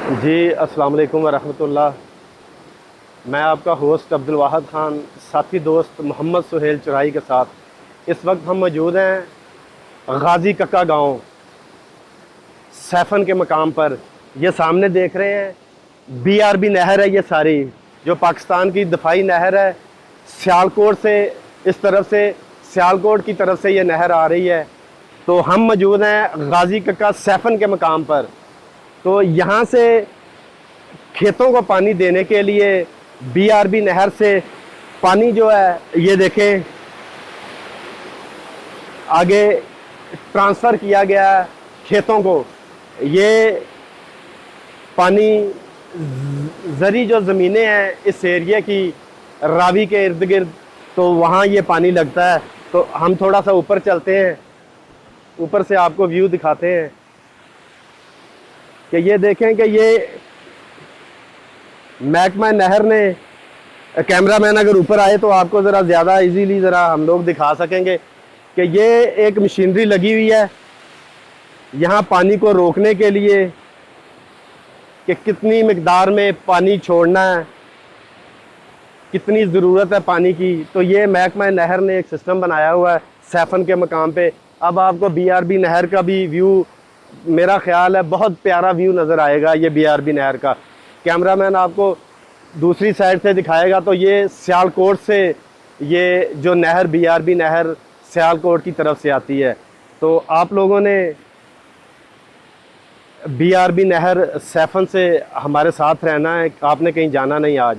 जी, अस्सलाम वालेकुम वरहमतुल्लाह। मैं आपका होस्ट अब्दुल वाहद ख़ान, साथी दोस्त मोहम्मद सुहेल चुराई के साथ इस वक्त हम मौजूद हैं गाज़ी कक्का गांव सैफन के मकाम पर। ये सामने देख रहे हैं बीआरबी नहर है, ये सारी जो पाकिस्तान की दफाई नहर है। सियालकोट से इस तरफ से, सियालकोट की तरफ से ये नहर आ रही है। तो हम मौजूद हैं गाज़ी कक्का सैफन के मकाम पर। तो यहाँ से खेतों को पानी देने के लिए बीआरबी नहर से पानी जो है ये देखें आगे ट्रांसफ़र किया गया है खेतों को। ये पानी ज़री जो ज़मीनें हैं इस एरिया की रावी के इर्द गिर्द, तो वहाँ ये पानी लगता है। तो हम थोड़ा सा ऊपर चलते हैं, ऊपर से आपको व्यू दिखाते हैं कि ये देखें कि ये महकमा नहर ने, कैमरामैन अगर ऊपर आए तो आपको ज़रा ज़्यादा इजीली ज़रा हम लोग दिखा सकेंगे कि ये एक मशीनरी लगी हुई है यहाँ पानी को रोकने के लिए कि कितनी मिकदार में पानी छोड़ना है, कितनी ज़रूरत है पानी की। तो ये महकमा नहर ने एक सिस्टम बनाया हुआ है सैफन के मकाम पे। अब आपको बीआरबी नहर का भी व्यू, मेरा ख्याल है बहुत प्यारा व्यू नज़र आएगा ये बीआरबी नहर का। कैमरामैन आपको दूसरी साइड से दिखाएगा। तो ये सियालकोट से ये जो नहर बीआरबी नहर सियालकोट की तरफ से आती है। तो आप लोगों ने बीआरबी नहर सैफन से हमारे साथ रहना है, आपने कहीं जाना नहीं आज।